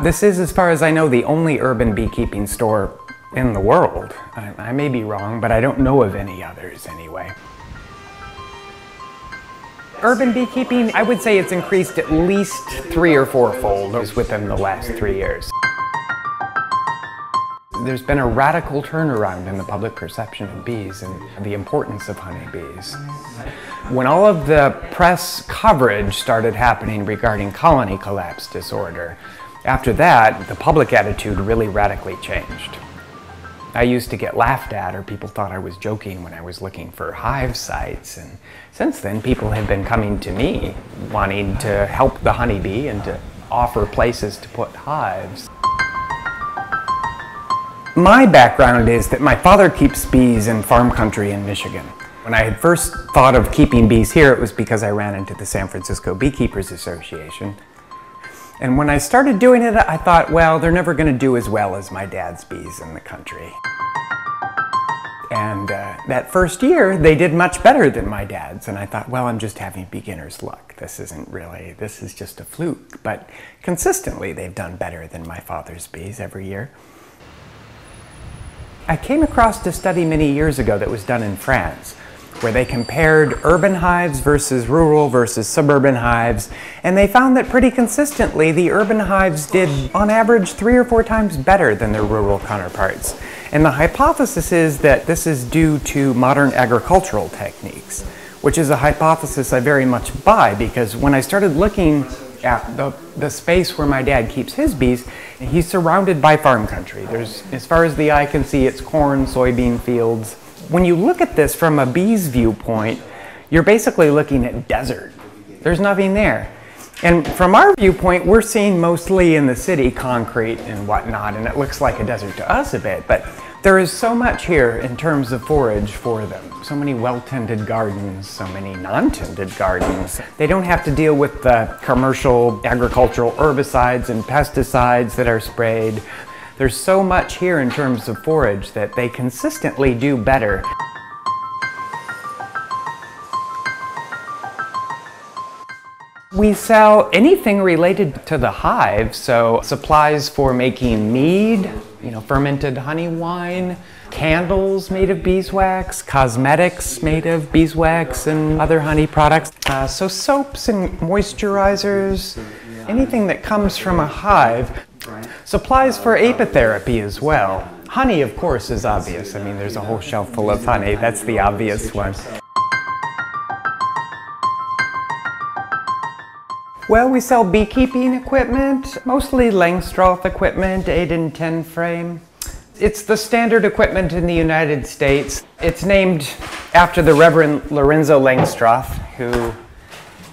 This is, as far as I know, the only urban beekeeping store in the world. I may be wrong, but I don't know of any others anyway. Urban beekeeping, I would say it's increased at least 3- or 4-fold within the last 3 years. There's been a radical turnaround in the public perception of bees and the importance of honeybees. When all of the press coverage started happening regarding colony collapse disorder, after that, the public attitude really radically changed. I used to get laughed at, or people thought I was joking when I was looking for hive sites, and since then people have been coming to me wanting to help the honeybee and to offer places to put hives. My background is that my father keeps bees in farm country in Michigan. When I had first thought of keeping bees here, it was because I ran into the San Francisco Beekeepers Association. And when I started doing it, I thought, well, they're never going to do as well as my dad's bees in the country. And that first year, they did much better than my dad's. And I thought, well, I'm just having beginner's luck. This is just a fluke. But consistently, they've done better than my father's bees every year. I came across a study many years ago that was done in France, where they compared urban hives versus rural versus suburban hives, and they found that pretty consistently the urban hives did on average 3 or 4 times better than their rural counterparts. And the hypothesis is that this is due to modern agricultural techniques, which is a hypothesis I very much buy, because when I started looking at the space where my dad keeps his bees, he's surrounded by farm country. There's, as far as the eye can see, it's corn, soybean fields. When you look at this from a bee's viewpoint, you're basically looking at desert. There's nothing there. And from our viewpoint, we're seeing mostly in the city concrete and whatnot, and it looks like a desert to us a bit, but there is so much here in terms of forage for them. So many well-tended gardens, so many non-tended gardens. They don't have to deal with the commercial agricultural herbicides and pesticides that are sprayed. There's so much here in terms of forage that they consistently do better. We sell anything related to the hive, so supplies for making mead, fermented honey wine, candles made of beeswax, cosmetics made of beeswax and other honey products. So soaps and moisturizers, anything that comes from a hive. Supplies for apitherapy as well. Honey, of course, is obvious. I mean, there's a whole shelf full of honey. That's the obvious one. Well, we sell beekeeping equipment, mostly Langstroth equipment, 8 and 10 frame. It's the standard equipment in the United States. It's named after the Reverend Lorenzo Langstroth, who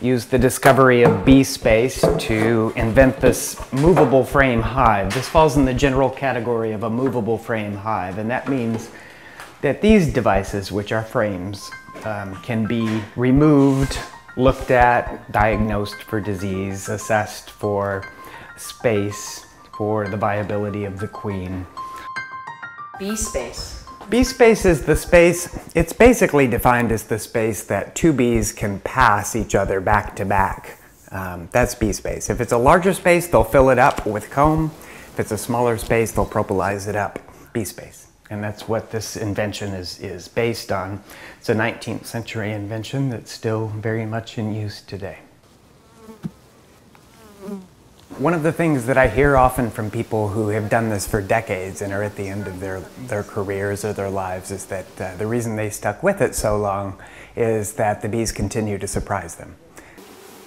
used the discovery of bee space to invent this movable frame hive. This falls in the general category of a movable frame hive, and that means that these devices, which are frames, can be removed, looked at, diagnosed for disease, assessed for space, for the viability of the queen. Bee space. Bee space is the space, it's basically defined as the space that 2 bees can pass each other back to back. That's bee space. If it's a larger space, they'll fill it up with comb. If it's a smaller space, they'll propolize it up. Bee space. And that's what this invention is based on. It's a 19th century invention that's still very much in use today. One of the things that I hear often from people who have done this for decades and are at the end of their careers or their lives is that the reason they stuck with it so long is that the bees continue to surprise them.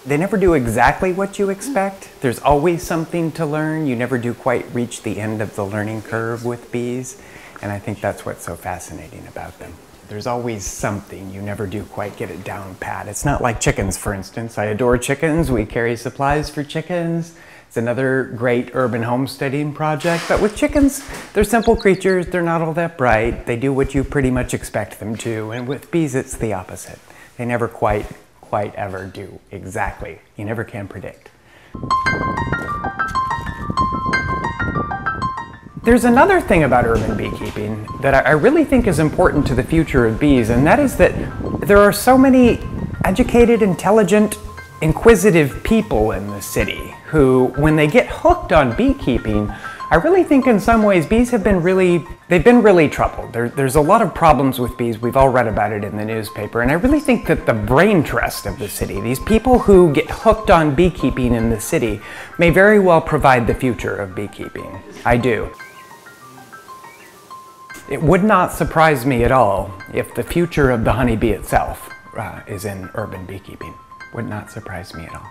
They never do exactly what you expect. There's always something to learn. You never do quite reach the end of the learning curve with bees, and I think that's what's so fascinating about them. There's always something. You never do quite get it down pat. It's not like chickens, for instance. I adore chickens. We carry supplies for chickens. It's another great urban homesteading project. But with chickens, they're simple creatures. They're not all that bright. They do what you pretty much expect them to. And with bees, it's the opposite. They never quite ever do exactly. You never can predict. There's another thing about urban beekeeping that I really think is important to the future of bees, and that is that there are so many educated, intelligent inquisitive people in the city who, when they get hooked on beekeeping, I really think in some ways bees have been they've been really troubled. There's a lot of problems with bees. We've all read about it in the newspaper. And I really think that the brain trust of the city, these people who get hooked on beekeeping in the city, may very well provide the future of beekeeping. I do. It would not surprise me at all if the future of the honeybee itself is in urban beekeeping. Would not surprise me at all.